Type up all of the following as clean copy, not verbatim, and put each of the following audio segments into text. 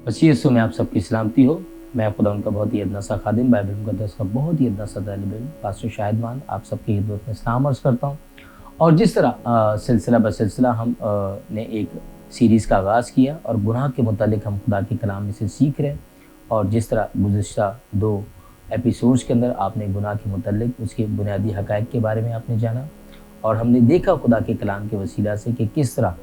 मसीह यीशु में आप सबकी सलामती हो। मैं खुदा उनका बहुत ही अदना सा खादिम, बाइबल मुक़द्दस का बहुत ही अदना सा तालिब इल्म पास्टर शाहिद मान आप सबकी खिदमत में सलाम अर्ज़ करता हूँ। और जिस तरह सिलसिला ब सिलसिला हम ने एक सीरीज़ का आगाज़ किया और गुनाह के मुतालिक हम खुदा के कलाम में से सीख रहे हैं। और जिस तरह गुज़िश्ता 2 एपिसोड्स के अंदर आपने गुनाह के मुतालिक उसके बुनियादी हक़ाइक़ के बारे में आपने जाना और हमने देखा खुदा के कलाम के वसीला से कि किस तरह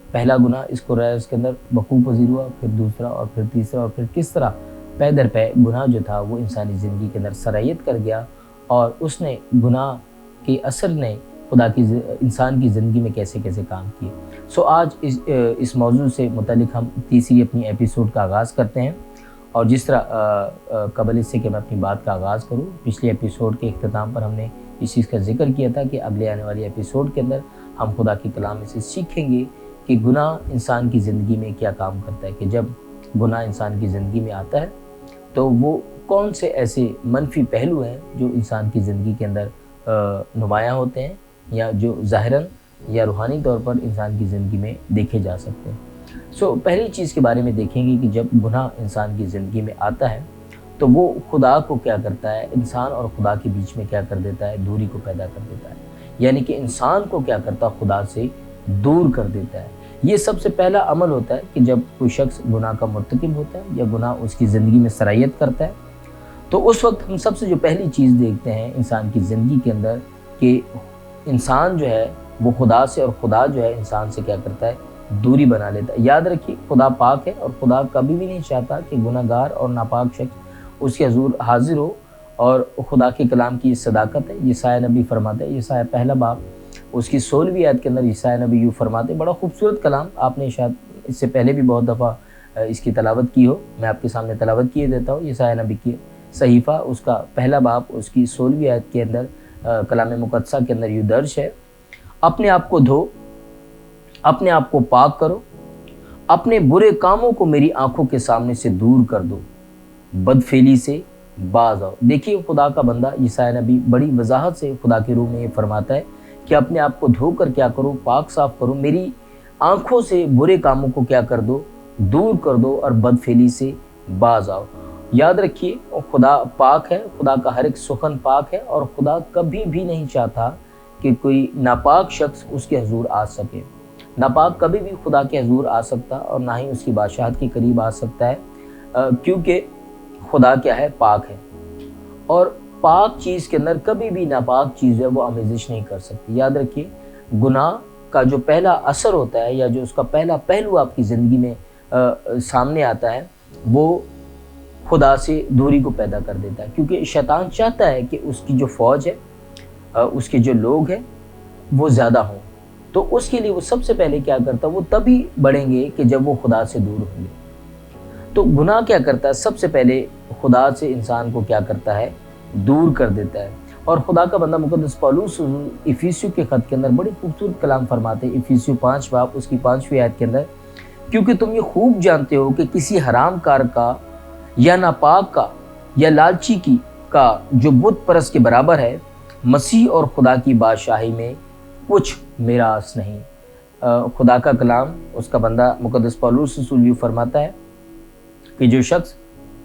पहला गुनाह इस कुरान के अंदर वक़ूफ़ पज़ीर हुआ, फिर दूसरा और फिर तीसरा, और फिर किस तरह पै दर पै गुनाह जो था वो इंसानी ज़िंदगी के अंदर सरायत कर गया और उसने गुनाह के असर ने खुदा की इंसान की ज़िंदगी में कैसे कैसे काम किए। सो आज इस मौजू से मुतालिक हम तीसरी अपनी एपिसोड का आगाज़ करते हैं। और जिस तरह कबल इससे कि मैं अपनी बात का आगाज़ करूँ, पिछले एपिसोड के इख्तिताम पर हमने इस चीज़ का जिक्र किया था कि अगले आने वाली एपिसोड के अंदर हम खुदा के कलाम में से सीखेंगे कि गुनाह इंसान की ज़िंदगी में क्या काम करता है, कि जब गुनाह इंसान की ज़िंदगी में आता है तो वो कौन से ऐसे मनफी पहलू हैं जो इंसान की ज़िंदगी के अंदर नुमायाँ होते हैं या जो ज़ाहिरन या रूहानी तौर पर इंसान की ज़िंदगी में देखे जा सकते हैं। पहली चीज़ के बारे में देखेंगे कि जब गुनाह इंसान की ज़िंदगी में आता है तो वो खुदा को क्या करता है, इंसान और खुदा के बीच में क्या कर देता है, दूरी को पैदा कर देता है। यानी कि इंसान को क्या करता है, खुदा से दूर कर देता है। ये सबसे पहला अमल होता है कि जब कोई शख्स गुनाह का मुर्तकिब होता है या गुनाह उसकी ज़िंदगी में सरायत करता है तो उस वक्त हम सबसे जो पहली चीज़ देखते हैं इंसान की ज़िंदगी के अंदर कि इंसान जो है वो खुदा से और खुदा जो है इंसान से क्या करता है, दूरी बना लेता है। याद रखिए, खुदा पाक है और खुदा कभी भी नहीं चाहता कि गुनाहगार और नापाक शख्स उसके हुज़ूर हाजिर हो। और खुदा के कलाम की सदाकत है। यशायाह नबी फरमाते हैं, यशायाह पहला बाब उसकी 16वीं आयत के अंदर यशायाह नबी यूँ फरमाते, बड़ा खूबसूरत कलाम, आपने शायद इससे पहले भी बहुत दफ़ा इसकी तलावत की हो, मैं आपके सामने तलावत किए देता हूँ। यशायाह नबी की सहीफ़ा उसका पहला बाब उसकी 16वीं आयत के अंदर कलाम मुक़द्दसा के अंदर यूँ दर्ज है, अपने आप को धो, अपने आप को पाक करो, अपने बुरे कामों को मेरी आंखों के सामने से दूर कर दो, बदफेली से बाज आओ। देखिए, खुदा का बंदा यशायाह नबी बड़ी वजाहत से खुदा के रूह में ये फरमाता है कि अपने आप को धोकर क्या करो, पाक साफ करो, मेरी आंखों से बुरे कामों को क्या कर दो, दूर कर दो और बदफेली से बाज आओ। याद रखिए, खुदा पाक है, खुदा का हर एक सुखन पाक है और खुदा कभी भी नहीं चाहता कि कोई नापाक शख्स उसके हुजूर आ सके। नापाक कभी भी खुदा के हुजूर आ सकता और ना ही उसकी बादशाहत के करीब आ सकता है, क्योंकि खुदा क्या है, पाक है। और पाक चीज़ के अंदर कभी भी नापाक चीज़ है वो आमेज़िश नहीं कर सकती। याद रखिए, गुनाह का जो पहला असर होता है या जो उसका पहला पहलू आपकी ज़िंदगी में सामने आता है वो खुदा से दूरी को पैदा कर देता है, क्योंकि शैतान चाहता है कि उसकी जो फ़ौज है, उसके जो लोग हैं वो ज़्यादा हों। तो उसके लिए वो सबसे पहले क्या करता है, वो तभी बढ़ेंगे कि जब वो खुदा से दूर होंगे। तो गुनाह क्या करता है, सबसे पहले खुदा से इंसान को क्या करता है, दूर कर देता है। और खुदा का बंदा मुक़द्दस पौलुस इफिसियों के ख़त के अंदर बड़ी खूबसूरत कलाम फरमाते हैं, इफिसियों 5 बाब उसकी 5वीं आयत के अंदर, क्योंकि तुम ये खूब जानते हो कि किसी हराम कार का या नापाक का या लालची की का जो बुत परस्त के बराबर है, मसीह और खुदा की बादशाही में कुछ मिरास नहीं। खुदा का कलाम उसका बंदा मुक़द्दस पौलुस रसूल यूँ फरमाता है कि जो शख्स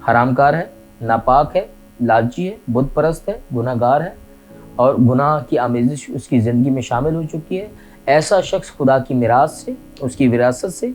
हरामकार है, नापाक है, लालची है, बुत परस्त है, गुनाहगार है और गुनाह की आमेज़िश उसकी ज़िंदगी में शामिल हो चुकी है, ऐसा शख्स खुदा की मिरास से, उसकी विरासत से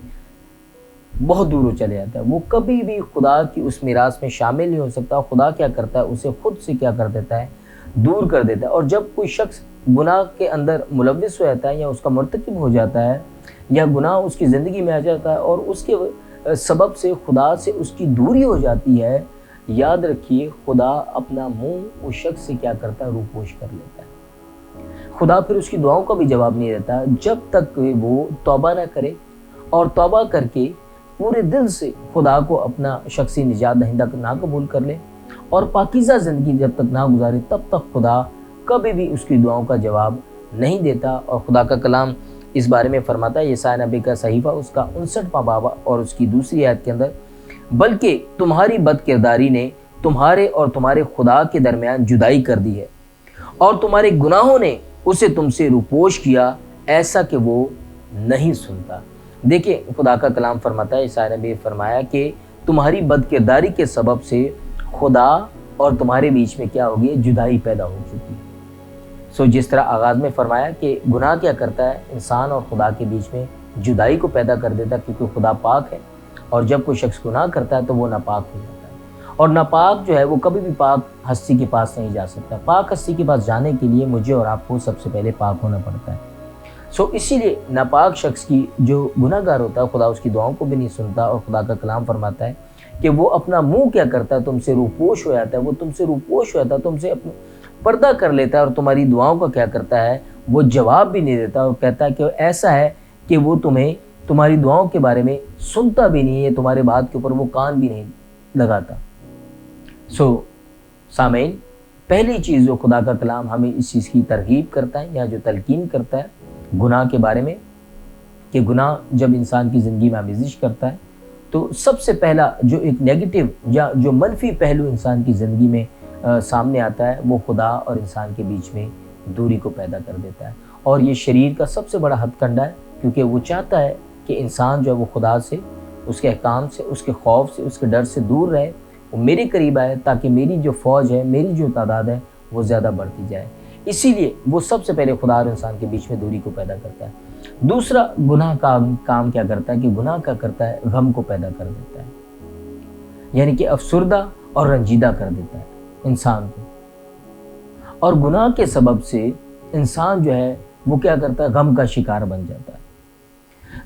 बहुत दूर हो चले जाता है। वो कभी भी खुदा की उस मिरास में शामिल नहीं हो सकता। खुदा क्या करता है, उसे खुद से क्या कर देता है, दूर कर देता है। और जब कोई शख्स गुनाह के अंदर मुलव्विस हो जाता है या उसका मुर्तकिब हो जाता है या गुनाह उसकी ज़िंदगी में आ जाता है और उसके सबब से खुदा से उसकी दूरी हो जाती है, याद रखिए, खुदा अपना मुंह उस शख्स से क्या करता है, रूपोश कर लेता है। खुदा फिर उसकी दुआओं का भी जवाब नहीं देता जब तक वो तौबा ना करे और तौबा करके पूरे दिल से खुदा को अपना शख्सी निजात दहिंदा ना कबूल कर ले और पाकीज़ा ज़िंदगी जब तक ना गुजारे, तब तक खुदा कभी भी उसकी दुआओं का जवाब नहीं देता। और खुदा का कलाम इस बारे में फरमाता है, यशायाह नबी का सहीफ़ा उसका 59वां बाब और उसकी 2री आयत के अंदर, बल्कि तुम्हारी बदकिरदारी ने तुम्हारे और तुम्हारे खुदा के दरमियान जुदाई कर दी है और तुम्हारे गुनाहों ने उसे तुमसे रूपोश किया, ऐसा कि वो नहीं सुनता। देखिए, खुदा का कलाम फरमाता है, यशायाह नबी फरमाया कि तुम्हारी बदकिरदारी के सबब से खुदा और तुम्हारे बीच में क्या होगी, जुदाई पैदा हो चुकी है। सो जिस तरह आगाज़ में फरमाया कि गुनाह क्या करता है, इंसान और खुदा के बीच में जुदाई को पैदा कर देता है, क्योंकि खुदा पाक है और जब कोई शख्स गुनाह करता है तो वो नापाक हो जाता है। और नापाक जो है वो कभी भी पाक हस्ती के पास नहीं जा सकता। पाक हस्ती के पास जाने के लिए मुझे और आपको सबसे पहले पाक होना पड़ता है। सो इसीलिए नापाक शख्स की जो गुनाहगार होता है, खुदा उसकी दुआओं को भी नहीं सुनता। और खुदा का कलाम फरमाता है कि वो अपना मुंह क्या करता है, तुमसे रूपोश हो जाता है। वो तुमसे रूपोश हो जाता है, तुमसे अपना पर्दा कर लेता है और तुम्हारी दुआओं का क्या करता है, वो जवाब भी नहीं देता। और कहता है कि ऐसा है कि वो तुम्हें तुम्हारी दुआओं के बारे में सुनता भी नहीं है, तुम्हारे बात के ऊपर वो कान भी नहीं लगाता। सो सामीन, पहली चीज़ जो खुदा का कलाम हमें इस चीज़ की तरगीब करता है या जो तलकीन करता है गुनाह के बारे में, कि गुनाह जब इंसान की ज़िंदगी में आमेज़िश करता है तो सबसे पहला जो एक नेगेटिव या जो मनफी पहलू इंसान की ज़िंदगी में सामने आता है, वो खुदा और इंसान के बीच में दूरी को पैदा कर देता है। और ये शरीर का सबसे बड़ा हथकंडा है, क्योंकि वो चाहता है कि इंसान जो है वो खुदा से, उसके अहकाम से, उसके खौफ से, उसके डर से दूर रहे, वो मेरे करीब आए, ताकि मेरी जो फ़ौज है, मेरी जो तादाद है वो ज़्यादा बढ़ती जाए। इसीलिए वो सबसे पहले खुदा और इंसान के बीच में दूरी को पैदा करता है। दूसरा गुनाह का काम क्या करता है कि गुनाह क्या करता है, गम को पैदा कर देता है, यानी कि अफसुर्दा और रंजीदा कर देता है इंसान को। और गुनाह के सबब से इंसान जो है वो क्या करता है, गम का शिकार बन जाता है।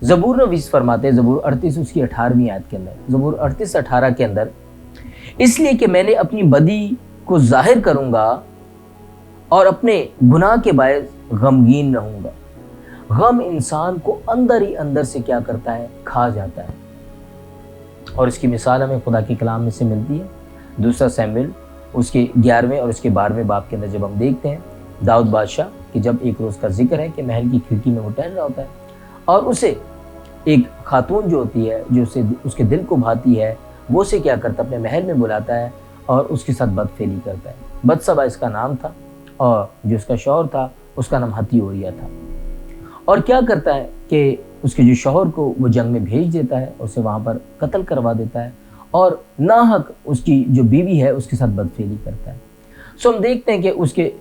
ज़बूर नवीस फरमाते हैं, ज़बूर 38 उसकी 18वीं आयत के अंदर, ज़बूर 38-18 के अंदर, इसलिए कि मैंने अपनी बदी को जाहिर करूंगा और अपने गुनाह के बायस गमगीन रहूंगा। गम इंसान को अंदर ही अंदर से क्या करता है, खा जाता है। और इसकी मिसाल हमें खुदा के कलाम में से मिलती है। दूसरा सैमुएल उसके 11वें और उसके 12वें बाब के अंदर जब हम देखते हैं दाऊद बादशाह कि जब एक रोज़ का जिक्र है कि महल की खिड़की में वो टहल रहा होता है और उसे एक खातून जो होती है, जो उसे उसके दिल को भाती है, वो उसे क्या करता है, अपने महल में बुलाता है और उसके साथ बदफेली करता है। बदसबा इसका नाम था और जो उसका शौहर था उसका नाम हत्योरिया था। और क्या करता है कि उसके जो शौहर को वो जंग में भेज देता है, उसे वहाँ पर कत्ल करवा देता है और नाहक उसकी जो बीवी है उसके साथ बदफेली करता है। सो हम देखते हैं कि उसके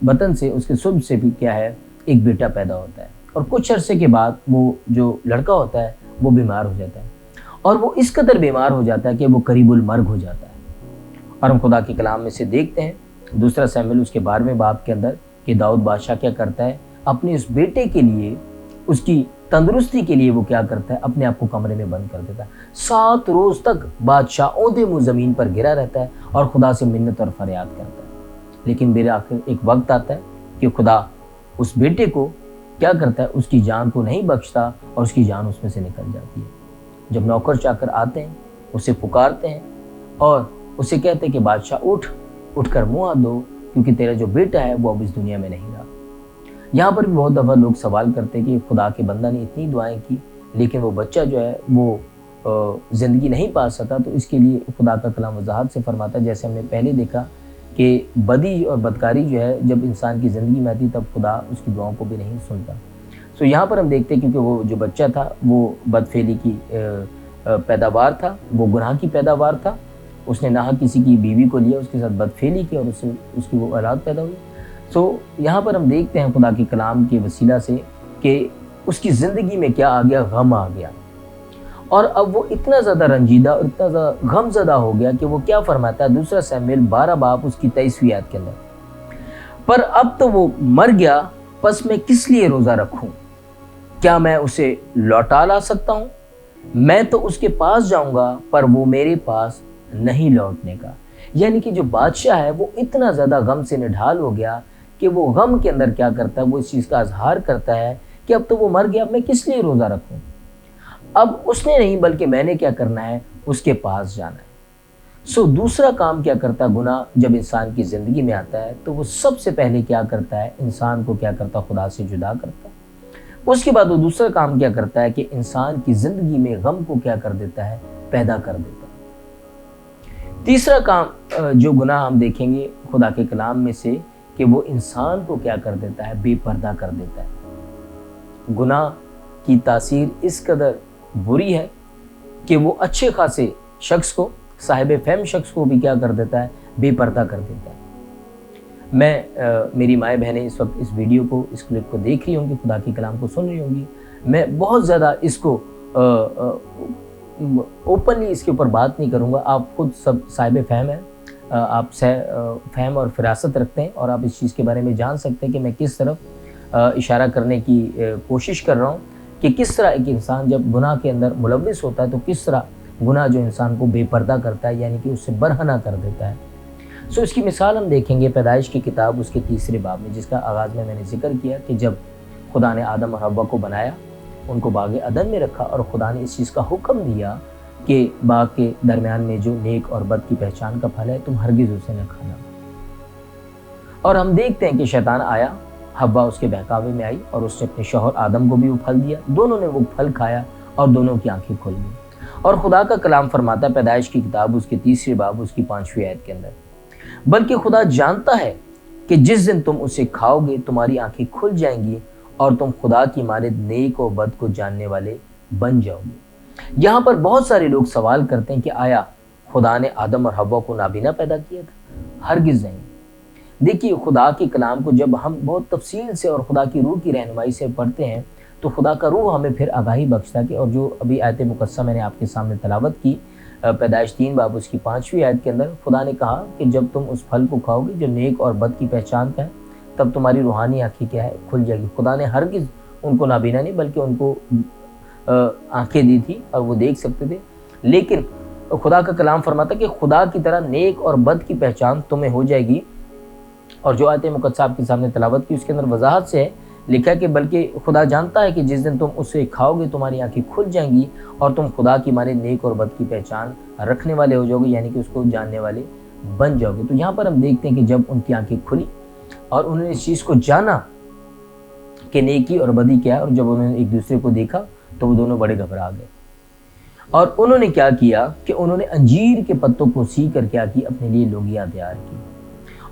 वतन से, उसके सुल्ब से भी क्या है, एक बेटा पैदा होता है। और कुछ अरसे के बाद वो जो लड़का होता है वो बीमार हो जाता है और वो इस कदर बीमार हो जाता है कि वो करीबुल मर्ग हो जाता है। और हम खुदा के कलाम में से देखते हैं दूसरा सैमुएल उसके 12वें बाब के अंदर कि दाऊद बादशाह क्या करता है, अपने उस बेटे के लिए, उसकी तंदुरुस्ती के लिए वो क्या करता है, अपने आप को कमरे में बंद कर देता है। 7 रोज़ तक बादशाह औंधे मुँह ज़मीन पर गिरा रहता है और खुदा से मिन्नत और फरियाद करता है। लेकिन मेरे आखिर एक वक्त आता है कि खुदा उस बेटे को क्या करता है, उसकी जान को नहीं बख्शता और उसकी जान उसमें से निकल जाती है। जब नौकर चाकर आते हैं, उसे पुकारते हैं और उसे कहते हैं कि बादशाह उठकर मुँह हाथ धो, क्योंकि तेरा जो बेटा है वो अब इस दुनिया में नहीं रहा। यहाँ पर भी बहुत दफ़ा लोग सवाल करते हैं कि खुदा के बंदा ने इतनी दुआएं की लेकिन वो बच्चा जो है वो ज़िंदगी नहीं पा सका। तो इसके लिए खुदा का कलाम वजाहत से फरमाता है, जैसे हमने पहले देखा कि बदी और बदकारी जो है जब इंसान की ज़िंदगी में आती तब खुदा उसकी दुआओं को भी नहीं सुनता। तो यहाँ पर हम देखते हैं क्योंकि वो जो बच्चा था वो बदफेली की पैदावार था, वो गुनाह की पैदावार था। उसने नाहक किसी की बीवी को लिया, उसके साथ बदफेली की और उससे उसकी वो औलाद पैदा हुई। तो यहाँ पर हम देखते हैं खुदा के कलाम के वसीला से कि उसकी ज़िंदगी में क्या आ गया, गम आ गया। और अब वो इतना ज़्यादा रंजीदा और इतना ज़्यादा गमज़दा हो गया कि वो क्या फरमाता है, दूसरा सैमुएल 12 बाब उसकी 23वीं आयत के अंदर, पर अब तो वो मर गया, बस मैं किस लिए रोज़ा रखूं? क्या मैं उसे लौटा ला सकता हूं? मैं तो उसके पास जाऊंगा पर वो मेरे पास नहीं लौटने का। यानी कि जो बादशाह है वो इतना ज़्यादा गम से निढाल हो गया कि वो गम के अंदर क्या करता है, वो इस चीज़ का इजहार करता है कि अब तो वो मर गया, मैं किस लिए रोज़ा रखूं? अब उसने नहीं बल्कि मैंने क्या करना है, उसके पास जाना है। सो दूसरा काम क्या करता है, गुनाह जब इंसान की ज़िंदगी में आता है तो वो सबसे पहले क्या करता है, इंसान को क्या करता है, खुदा से जुदा करता है। उसके बाद वो दूसरा काम क्या करता है कि इंसान की ज़िंदगी में गम को क्या कर देता है, पैदा कर देता है। तीसरा काम जो गुनाह हम देखेंगे खुदा के कलाम में से कि वो इंसान को क्या कर देता है, बेपर्दा कर देता है। गुनाह की तासीर इस कदर बुरी है कि वो अच्छे खासे शख्स को, साहिब फहम शख्स को भी क्या कर देता है, बेपर्दा कर देता है। मेरी माएँ बहनें इस वक्त इस वीडियो को, इस क्लिप को देख रही होंगी, खुदा के कलाम को सुन रही होंगी। मैं बहुत ज़्यादा इसको ओपनली इसके ऊपर बात नहीं करूँगा। आप खुद सब साहिब फहम हैं, आप फहम और फिरासत रखते हैं और आप इस चीज़ के बारे में जान सकते हैं कि मैं किस तरफ इशारा करने की कोशिश कर रहा हूँ कि किस तरह एक इंसान जब गुनाह के अंदर मुलव्विस होता है तो किस तरह गुनाह जो इंसान को बेपर्दा करता है, यानी कि उससे बरहना कर देता है। सो इसकी मिसाल हम देखेंगे पैदाइश की किताब उसके 3 बाब में, जिसका आगाज़ में मैंने जिक्र किया कि जब खुदा ने आदम और हव्वा को बनाया, उनको बाग अदन में रखा और खुदा ने इस चीज़ का हुक्म दिया कि बाग के दरमियान में जो नेक और बद की पहचान का फल है तुम हरगिज़ उसे न खाना। और हम देखते हैं कि शैतान आया, हव्वा उसके बहकावे में आई और उसने अपने शौहर आदम को भी वो फल दिया। दोनों ने वो फल खाया और दोनों की आंखें खुल गई। और खुदा का कलाम फरमाता है पैदाइश की किताब उसके 3 बाब उसकी 5वीं आयत के अंदर, बल्कि खुदा जानता है कि जिस दिन तुम उसे खाओगे तुम्हारी आंखें खुल जाएंगी और तुम खुदा की मानिंद नेक और बद को जानने वाले बन जाओगे। यहाँ पर बहुत सारे लोग सवाल करते हैं कि आया खुदा ने आदम और हव्वा को नाबीना पैदा किया था? हरगिज़ नहीं। देखिए, खुदा के कलाम को जब हम बहुत तफसील से और खुदा की रूह की रहनुमाई से पढ़ते हैं तो खुदा का रूह हमें फिर आगाही बख्शता कि, और जो अभी आयत मुकस्सा मैंने आपके सामने तलावत की पैदाइश 3 बाब उसकी 5वीं आयत के अंदर, खुदा ने कहा कि जब तुम उस फल को खाओगे जो नेक और बद की पहचान का है तब तुम्हारी रूहानी आंखें क्या है, खुल जाएगी। खुदा ने हरगिज़ उनको नाबीना नहीं बल्कि उनको आंखें दी थी और वो देख सकते थे। लेकिन खुदा का कलाम फरमाता कि खुदा की तरह नेक और बद की पहचान तुम्हें हो जाएगी। और जो आयत मुकद्दसा आपके सामने तलावत की उसके अंदर वजाहत से है लिखा है कि बल्कि खुदा जानता है कि जिस दिन तुम उसे खाओगे तुम्हारी आंखें खुल जाएंगी और तुम खुदा की माने नेक और बद की पहचान रखने वाले हो जाओगे, यानी कि उसको जानने वाले बन जाओगे। तो यहाँ पर हम देखते हैं कि जब उनकी आंखें खुली और उन्होंने इस चीज़ को जाना कि नेकी और बदी क्या है, और जब उन्होंने एक दूसरे को देखा तो वो दोनों बड़े घबरा गए। और उन्होंने क्या किया कि उन्होंने अंजीर के पत्तों को सी कर क्या की, अपने लिए लोगियाँ तैयार की।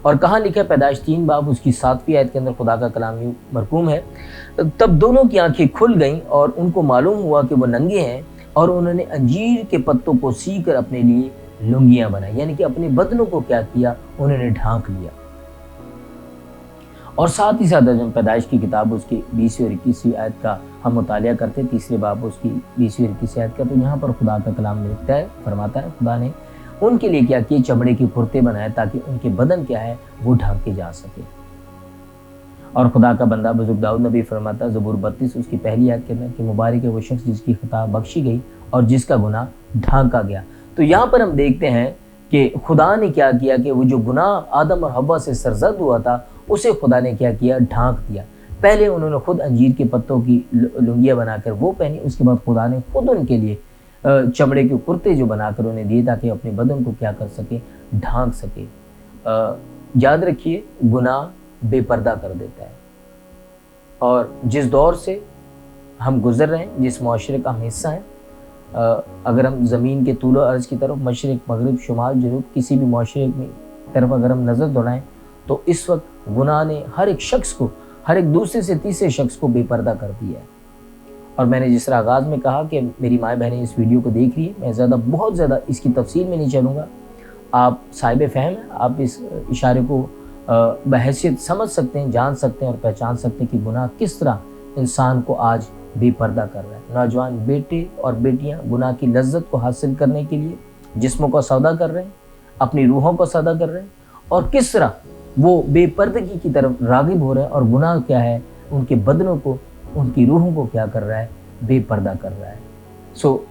और कहाँ लिखा है पैदाइश 3 बाब उसकी 7वीं आयत के अंदर खुदा का कलाम यूं मरकूम है, तब दोनों की आंखें खुल गईं और उनको मालूम हुआ कि वो नंगे हैं और उन्होंने अंजीर के पत्तों को सी कर अपने लिए लुंगियाँ बनाई, यानी कि अपने बदनों को क्या किया, उन्होंने ढांक लिया। और साथ ही साथ जब पैदाइश की किताब उसकी 20वीं और 21वीं आयत का हम मुतालिया करते हैं, 3 बाब उसकी 20वीं और 21वीं आयत का, तो यहाँ पर खुदा का कलाम लिखता है, फरमाता है खुदा ने उनके लिए क्या किए, चमड़े के कुर्ते बनाए ताकि उनके बदन क्या है वो ढांके जा सके। और खुदा का बंदा बुजुर्ग दाऊद नबी फरमाता ज़बूर 32 उसकी 1 आयत के अंदर कि मुबारक है वो शख्स जिसकी खता बख्शी गई और जिसका गुनाह ढांका गया। तो यहाँ पर हम देखते हैं कि खुदा ने क्या किया कि वो जो गुनाह आदम और हव्वा से सरजद हुआ था उसे खुदा ने क्या किया, ढांक दिया। पहले उन्होंने खुद अंजीर के पत्तों की लुंगियाँ बनाकर वो पहनी, उसके बाद खुदा ने खुद उनके लिए चमड़े के कुर्ते जो बनाकर उन्हें दिए ताकि अपने बदन को क्या कर सके, ढांक सके। याद रखिए, गुनाह बेपर्दा कर देता है। और जिस दौर से हम गुजर रहे हैं, जिस मुआशरे का हम हिस्सा हैं, अगर हम ज़मीन के तूल अर्ज की तरफ मशरिक मगरिब शुमाल जनूब किसी भी मुआशरे में तरफ अगर हम नज़र दौड़ाएं तो इस वक्त गुनाह ने हर एक शख्स को, हर एक दूसरे से तीसरे शख्स को बेपर्दा कर दिया है। और मैंने जिस तरह आगाज़ में कहा कि मेरी माएँ बहनें इस वीडियो को देख रही है, मैं बहुत ज़्यादा इसकी तफसील में नहीं चलूँगा। आप साहिब फहम हैं, आप इस इशारे को बहैसियत समझ सकते हैं, जान सकते हैं और पहचान सकते हैं कि गुनाह किस तरह इंसान को आज बेपर्दा कर रहा है। नौजवान बेटे और बेटियाँ गुनाह की लज्जत को हासिल करने के लिए जिस्मों का सौदा कर रहे हैं, अपनी रूहों का सौदा कर रहे हैं, और किस तरह वो बेपर्दगी की तरफ रागिब हो रहे हैं। और गुनाह क्या है, उनके बदनों को, उनकी रूहों को क्या कर रहा है, बेपर्दा कर रहा है।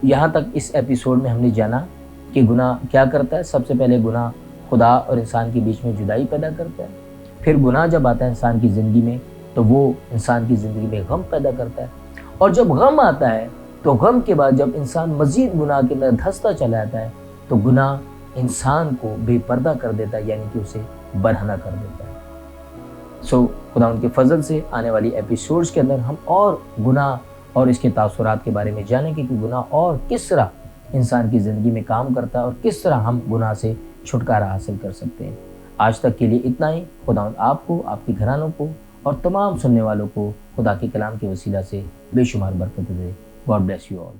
यहाँ तक इस एपिसोड में हमने जाना कि गुनाह क्या करता है। सबसे पहले गुनाह खुदा और इंसान के बीच में जुदाई पैदा करता है। फिर गुनाह जब आता है इंसान की ज़िंदगी में तो वो इंसान की ज़िंदगी में गम पैदा करता है। और जब गम आता है तो गम के बाद जब इंसान मज़ीद गुनाह के अंदर धंसता चला जाता है तो गुनाह इंसान को बेपर्दा कर देता है, यानी कि उसे बरहना कर देता है। खुदा उनके फजल से आने वाली एपिसोड्स के अंदर हम और गुनाह और इसके तासुरात के बारे में जानेंगे कि गुनाह और किस तरह इंसान की ज़िंदगी में काम करता है और किस तरह हम गुनाह से छुटकारा हासिल कर सकते हैं। आज तक के लिए इतना ही। खुदा आपको, आपके घरानों को और तमाम सुनने वालों को खुदा के कलाम के वसीला से बेशुमार बरकत दे। God bless you all.